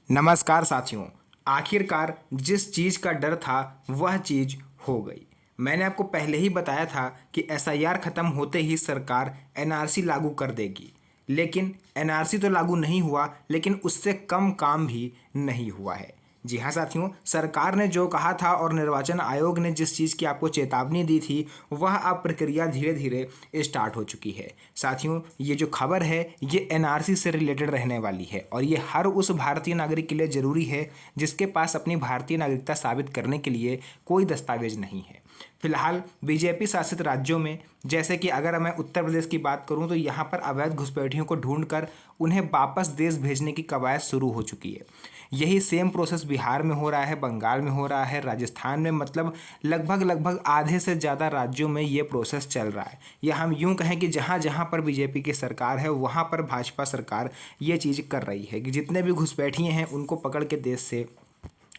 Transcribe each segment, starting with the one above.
नमस्कार साथियों। आखिरकार जिस चीज़ का डर था वह चीज़ हो गई। मैंने आपको पहले ही बताया था कि एसआईआर ख़त्म होते ही सरकार एनआरसी लागू कर देगी, लेकिन एनआरसी तो लागू नहीं हुआ, लेकिन उससे कम काम भी नहीं हुआ है। जी हाँ साथियों, सरकार ने जो कहा था और निर्वाचन आयोग ने जिस चीज़ की आपको चेतावनी दी थी वह अब प्रक्रिया धीरे धीरे स्टार्ट हो चुकी है। साथियों, ये जो खबर है ये एनआरसी से रिलेटेड रहने वाली है और ये हर उस भारतीय नागरिक के लिए ज़रूरी है जिसके पास अपनी भारतीय नागरिकता साबित करने के लिए कोई दस्तावेज नहीं है। फिलहाल बीजेपी शासित राज्यों में, जैसे कि अगर मैं उत्तर प्रदेश की बात करूं तो यहाँ पर अवैध घुसपैठियों को ढूंढकर उन्हें वापस देश भेजने की कवायद शुरू हो चुकी है। यही सेम प्रोसेस बिहार में हो रहा है, बंगाल में हो रहा है, राजस्थान में, मतलब लगभग आधे से ज़्यादा राज्यों में ये प्रोसेस चल रहा है। या हम यूँ कहें कि जहाँ जहाँ पर बीजेपी की सरकार है वहाँ पर भाजपा सरकार ये चीज़ कर रही है कि जितने भी घुसपैठिए हैं उनको पकड़ के देश से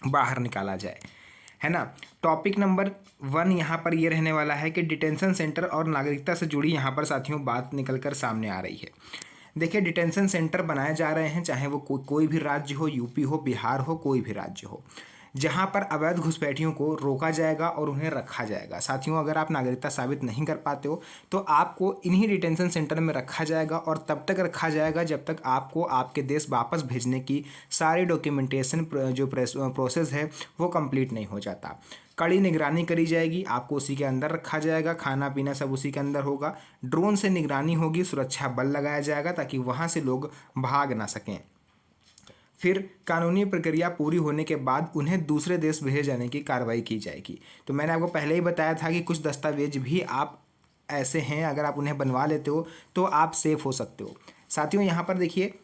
बाहर निकाला जाए, है ना। टॉपिक नंबर 1 यहाँ पर ये रहने वाला है कि डिटेंशन सेंटर और नागरिकता से जुड़ी यहाँ पर साथियों बात निकल कर सामने आ रही है। देखिए, डिटेंशन सेंटर बनाए जा रहे हैं, चाहे वो कोई भी राज्य हो, यूपी हो, बिहार हो, कोई भी राज्य हो, जहां पर अवैध घुसपैठियों को रोका जाएगा और उन्हें रखा जाएगा। साथियों, अगर आप नागरिकता साबित नहीं कर पाते हो तो आपको इन्हीं डिटेंशन सेंटर में रखा जाएगा और तब तक रखा जाएगा जब तक आपको आपके देश वापस भेजने की सारी डॉक्यूमेंटेशन जो प्रोसेस है वो कंप्लीट नहीं हो जाता। कड़ी निगरानी करी जाएगी, आपको उसी के अंदर रखा जाएगा, खाना पीना सब उसी के अंदर होगा, ड्रोन से निगरानी होगी, सुरक्षा बल लगाया जाएगा ताकि वहाँ से लोग भाग ना सकें। फिर कानूनी प्रक्रिया पूरी होने के बाद उन्हें दूसरे देश भेजे जाने की कार्रवाई की जाएगी। तो मैंने आपको पहले ही बताया था कि कुछ दस्तावेज भी आप ऐसे हैं, अगर आप उन्हें बनवा लेते हो तो आप सेफ हो सकते हो। साथियों, यहाँ पर देखिए,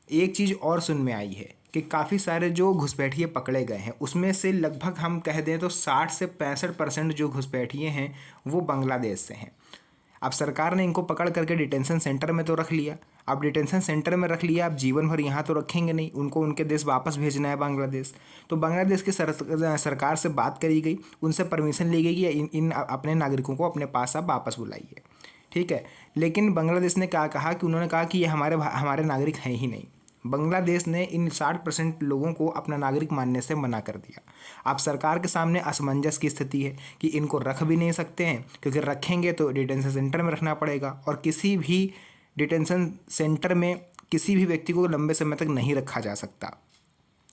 एक चीज़ और सुन में आई है कि काफ़ी सारे जो घुसपैठिए पकड़े गए हैं उसमें से लगभग हम कह दें तो 60 से 65% जो घुसपैठिए हैं वो बांग्लादेश से हैं। अब सरकार ने इनको पकड़ करके डिटेंशन सेंटर में तो रख लिया। अब डिटेंशन सेंटर में रख लिया, अब जीवन भर यहाँ तो रखेंगे नहीं, उनको उनके देश वापस भेजना है बांग्लादेश। तो बांग्लादेश की सरकार से बात करी गई, उनसे परमिशन ली गई कि इन अपने नागरिकों को अपने पास आप वापस बुलाइए, ठीक है। लेकिन बांग्लादेश ने क्या कहा कि उन्होंने कहा कि ये हमारे नागरिक हैं ही नहीं। बांग्लादेश ने इन 60% लोगों को अपना नागरिक मानने से मना कर दिया। अब सरकार के सामने असमंजस की स्थिति है कि इनको रख भी नहीं सकते हैं, क्योंकि रखेंगे तो डिटेंशन सेंटर में रखना पड़ेगा और किसी भी डिटेंशन सेंटर में किसी भी व्यक्ति को लंबे समय तक नहीं रखा जा सकता,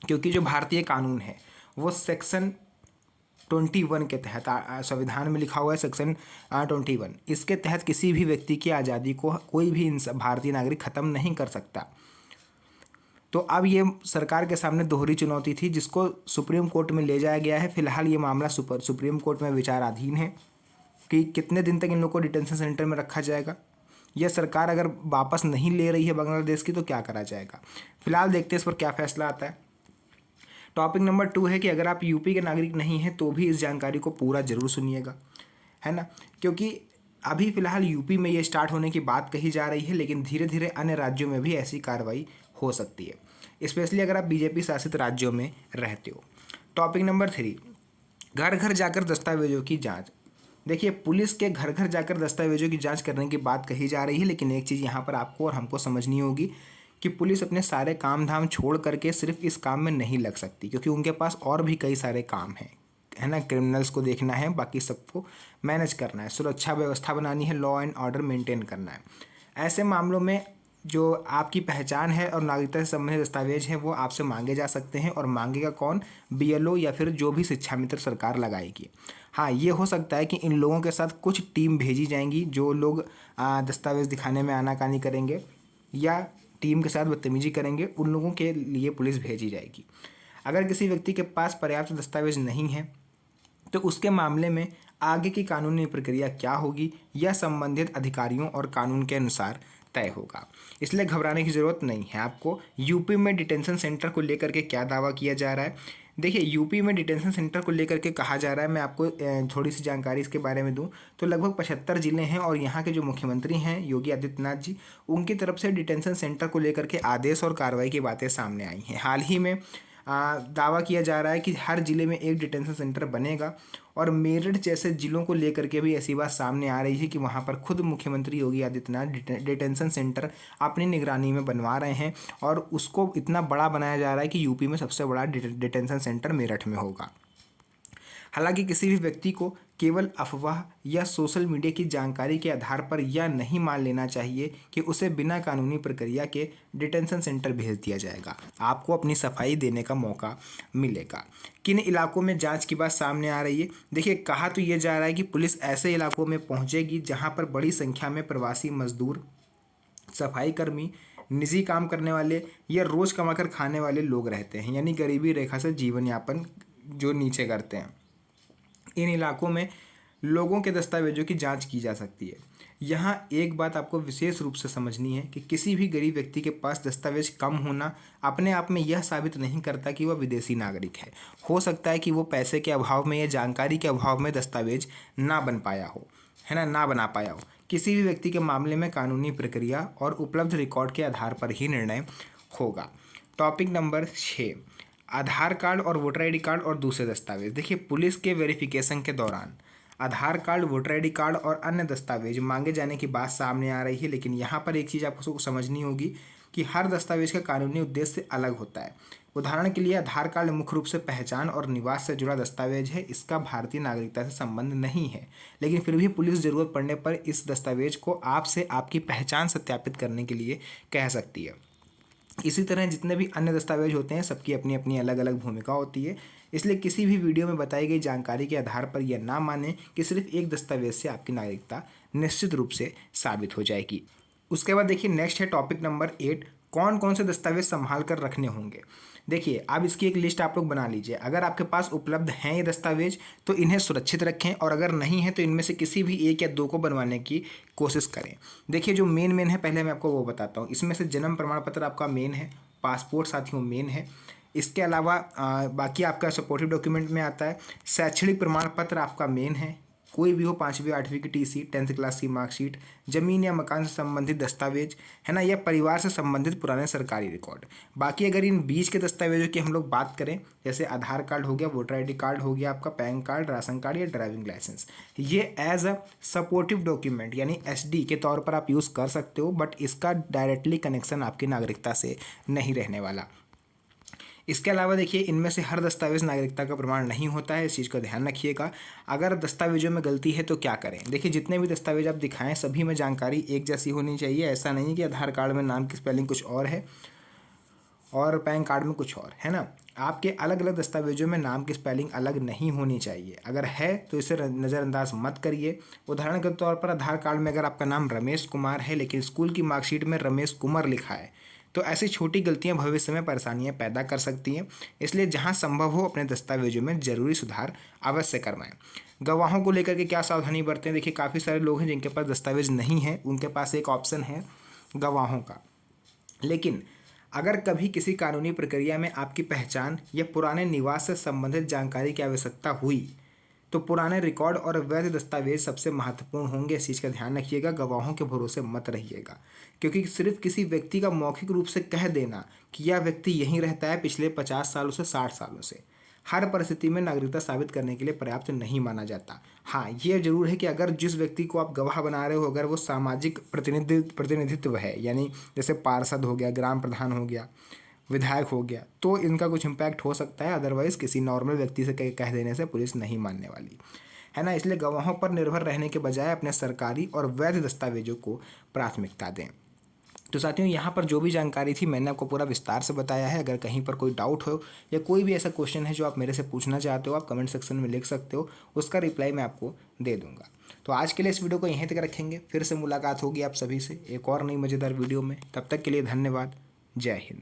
क्योंकि जो भारतीय कानून है वो सेक्शन 21 के तहत, संविधान में लिखा हुआ है सेक्शन 21, इसके तहत किसी भी व्यक्ति की आज़ादी को कोई भी भारतीय नागरिक ख़त्म नहीं कर सकता। तो अब ये सरकार के सामने दोहरी चुनौती थी जिसको सुप्रीम कोर्ट में ले जाया गया है। फिलहाल ये मामला सुप्रीम कोर्ट में विचाराधीन है कि कितने दिन तक इन लोगों को डिटेंशन सेंटर में रखा जाएगा। यह सरकार अगर वापस नहीं ले रही है बांग्लादेश की तो क्या करा जाएगा। फिलहाल देखते हैं इस पर क्या फैसला आता है। टॉपिक नंबर 2 है कि अगर आप यूपी के नागरिक नहीं हैं तो भी इस जानकारी को पूरा जरूर सुनिएगा, है ना, क्योंकि अभी फ़िलहाल यूपी में ये स्टार्ट होने की बात कही जा रही है, लेकिन धीरे धीरे अन्य राज्यों में भी ऐसी कार्रवाई हो सकती है, स्पेशली अगर आप बीजेपी शासित राज्यों में रहते हो। टॉपिक नंबर 3, घर घर जाकर दस्तावेजों की जांच। देखिए, पुलिस के घर घर जाकर दस्तावेजों की जांच करने की बात कही जा रही है, लेकिन एक चीज़ यहाँ पर आपको और हमको समझनी होगी कि पुलिस अपने सारे काम धाम छोड़ करके सिर्फ इस काम में नहीं लग सकती, क्योंकि उनके पास और भी कई सारे काम हैं, है ना। क्रिमिनल्स को देखना है, बाकी सबको मैनेज करना है, सुरक्षा व्यवस्था बनानी है, लॉ एंड ऑर्डर मेंटेन करना है। ऐसे मामलों में जो आपकी पहचान है और नागरिकता से संबंधित दस्तावेज हैं वो आपसे मांगे जा सकते हैं, और मांगेगा कौन? बीएलओ या फिर जो भी शिक्षा मित्र सरकार लगाएगी। हाँ, ये हो सकता है कि इन लोगों के साथ कुछ टीम भेजी जाएंगी जो लोग दस्तावेज दिखाने में आनाकानी करेंगे या टीम के साथ बदतमीजी करेंगे, उन लोगों के लिए पुलिस भेजी जाएगी। अगर किसी व्यक्ति के पास पर्याप्त दस्तावेज नहीं है तो उसके मामले में आगे की कानूनी प्रक्रिया क्या होगी यह संबंधित अधिकारियों और कानून के अनुसार तय होगा, इसलिए घबराने की ज़रूरत नहीं है आपको। यूपी में डिटेंशन सेंटर को लेकर के क्या दावा किया जा रहा है? देखिए, यूपी में डिटेंशन सेंटर को लेकर के कहा जा रहा है, मैं आपको थोड़ी सी जानकारी इसके बारे में दूं तो लगभग 75 ज़िले हैं और यहाँ के जो मुख्यमंत्री हैं योगी आदित्यनाथ जी, उनकी तरफ से डिटेंशन सेंटर को लेकर के आदेश और कार्रवाई की बातें सामने आई हैं। हाल ही में दावा किया जा रहा है कि हर ज़िले में एक डिटेंशन सेंटर बनेगा। और मेरठ जैसे ज़िलों को लेकर के भी ऐसी बात सामने आ रही है कि वहाँ पर खुद मुख्यमंत्री योगी आदित्यनाथ डिटेंशन सेंटर अपनी निगरानी में बनवा रहे हैं और उसको इतना बड़ा बनाया जा रहा है कि यूपी में सबसे बड़ा डिटेंशन सेंटर मेरठ में होगा। हालांकि किसी भी व्यक्ति को केवल अफवाह या सोशल मीडिया की जानकारी के आधार पर यह नहीं मान लेना चाहिए कि उसे बिना कानूनी प्रक्रिया के डिटेंशन सेंटर भेज दिया जाएगा। आपको अपनी सफाई देने का मौका मिलेगा। किन इलाकों में जांच की बात सामने आ रही है? देखिए, कहा तो ये जा रहा है कि पुलिस ऐसे इलाकों में पहुंचेगी जहां पर बड़ी संख्या में प्रवासी मजदूर, सफाई कर्मी, निजी काम करने वाले या रोज़ कमाकर खाने वाले लोग रहते हैं, यानी गरीबी रेखा से जीवन यापन जो नीचे करते हैं। इन इलाकों में लोगों के दस्तावेजों की जांच की जा सकती है। यहाँ एक बात आपको विशेष रूप से समझनी है कि किसी भी गरीब व्यक्ति के पास दस्तावेज कम होना अपने आप में यह साबित नहीं करता कि वह विदेशी नागरिक है। हो सकता है कि वो पैसे के अभाव में या जानकारी के अभाव में दस्तावेज ना बन पाया हो, है ना, ना बना पाया हो। किसी भी व्यक्ति के मामले में कानूनी प्रक्रिया और उपलब्ध रिकॉर्ड के आधार पर ही निर्णय होगा। टॉपिक नंबर 6, आधार कार्ड और वोटर आईडी कार्ड और दूसरे दस्तावेज। देखिए, पुलिस के वेरिफिकेशन के दौरान आधार कार्ड, वोटर आईडी कार्ड और अन्य दस्तावेज मांगे जाने की बात सामने आ रही है। लेकिन यहाँ पर एक चीज़ आपको समझनी होगी कि हर दस्तावेज का कानूनी उद्देश्य अलग होता है। उदाहरण के लिए आधार कार्ड मुख्य रूप से पहचान और निवास से जुड़ा दस्तावेज है। इसका भारतीय नागरिकता से संबंध नहीं है, लेकिन फिर भी पुलिस ज़रूरत पड़ने पर इस दस्तावेज को आपसे आपकी पहचान सत्यापित करने के लिए कह सकती है। इसी तरह जितने भी अन्य दस्तावेज होते हैं, सबकी अपनी अपनी अलग अलग भूमिका होती है। इसलिए किसी भी वीडियो में बताई गई जानकारी के आधार पर यह ना माने कि सिर्फ एक दस्तावेज से आपकी नागरिकता निश्चित रूप से साबित हो जाएगी। उसके बाद देखिए, नेक्स्ट है टॉपिक नंबर 8, कौन कौन से दस्तावेज संभाल कर रखने होंगे। देखिए, अब इसकी एक लिस्ट आप लोग बना लीजिए। अगर आपके पास उपलब्ध हैं ये दस्तावेज तो इन्हें सुरक्षित रखें, और अगर नहीं है तो इनमें से किसी भी एक या दो को बनवाने की कोशिश करें। देखिए, जो मेन है पहले मैं आपको वो बताता हूँ। इसमें से जन्म प्रमाण पत्र आपका मेन है, पासपोर्ट साथियों मेन है। इसके अलावा बाकी आपका सपोर्टिव डॉक्यूमेंट में आता है। शैक्षणिक प्रमाण पत्र आपका मेन है, कोई भी हो, 5वीं 8वीं की टीसी, 10th क्लास की मार्कशीट, जमीन या मकान से संबंधित दस्तावेज, है ना, या परिवार से संबंधित पुराने सरकारी रिकॉर्ड। बाकी अगर इन बीच के दस्तावेजों की हम लोग बात करें, जैसे आधार कार्ड हो गया, वोटर आईडी कार्ड हो गया, आपका पैन कार्ड, राशन कार्ड या ड्राइविंग लाइसेंस, ये एज अ सपोर्टिव डॉक्यूमेंट यानी एसडी के तौर पर आप यूज़ कर सकते हो, बट इसका डायरेक्टली कनेक्शन आपकी नागरिकता से नहीं रहने वाला। इसके अलावा देखिए, इनमें से हर दस्तावेज नागरिकता का प्रमाण नहीं होता है, इस चीज़ का ध्यान रखिएगा। अगर दस्तावेजों में गलती है तो क्या करें? देखिए, जितने भी दस्तावेज आप दिखाएं सभी में जानकारी एक जैसी होनी चाहिए। ऐसा नहीं कि आधार कार्ड में नाम की स्पेलिंग कुछ और है और पैन कार्ड में कुछ और, है ना। आपके अलग अलग दस्तावेजों में नाम की स्पेलिंग अलग नहीं होनी चाहिए। अगर है तो इसे नज़रअंदाज मत करिए। उदाहरण के तौर पर आधार कार्ड में अगर आपका नाम रमेश कुमार है लेकिन स्कूल की मार्कशीट में रमेश कुमार लिखा है, तो ऐसी छोटी गलतियां भविष्य में परेशानियां पैदा कर सकती हैं। इसलिए जहां संभव हो अपने दस्तावेजों में ज़रूरी सुधार अवश्य करवाएं। गवाहों को लेकर के क्या सावधानी बरतें? देखिए, काफ़ी सारे लोग हैं जिनके पास दस्तावेज नहीं है, उनके पास एक ऑप्शन है गवाहों का। लेकिन अगर कभी किसी कानूनी प्रक्रिया में आपकी पहचान या पुराने निवास से संबंधित जानकारी की आवश्यकता हुई तो पुराने रिकॉर्ड और वैध दस्तावेज सबसे महत्वपूर्ण होंगे। इस चीज़ का ध्यान रखिएगा। गवाहों के भरोसे मत रहिएगा, क्योंकि सिर्फ किसी व्यक्ति का मौखिक रूप से कह देना कि यह व्यक्ति यहीं रहता है पिछले 50 सालों से 60 सालों से, हर परिस्थिति में नागरिकता साबित करने के लिए पर्याप्त नहीं माना जाता। हाँ, ये जरूर है कि अगर जिस व्यक्ति को आप गवाह बना रहे हो, अगर वो सामाजिक प्रतिनिधित्व है, यानी जैसे पार्षद हो गया, ग्राम प्रधान हो गया, विधायक हो गया, तो इनका कुछ इम्पैक्ट हो सकता है। अदरवाइज़ किसी नॉर्मल व्यक्ति से कह देने से पुलिस नहीं मानने वाली, है ना। इसलिए गवाहों पर निर्भर रहने के बजाय अपने सरकारी और वैध दस्तावेजों को प्राथमिकता दें। तो साथियों, यहाँ पर जो भी जानकारी थी मैंने आपको पूरा विस्तार से बताया है। अगर कहीं पर कोई डाउट हो या कोई भी ऐसा क्वेश्चन है जो आप मेरे से पूछना चाहते हो, आप कमेंट सेक्शन में लिख सकते हो, उसका रिप्लाई मैं आपको दे दूंगा। तो आज के लिए इस वीडियो को यहीं तक रखेंगे। फिर से मुलाकात होगी आप सभी से एक और नई मज़ेदार वीडियो में। तब तक के लिए धन्यवाद। जय हिंद।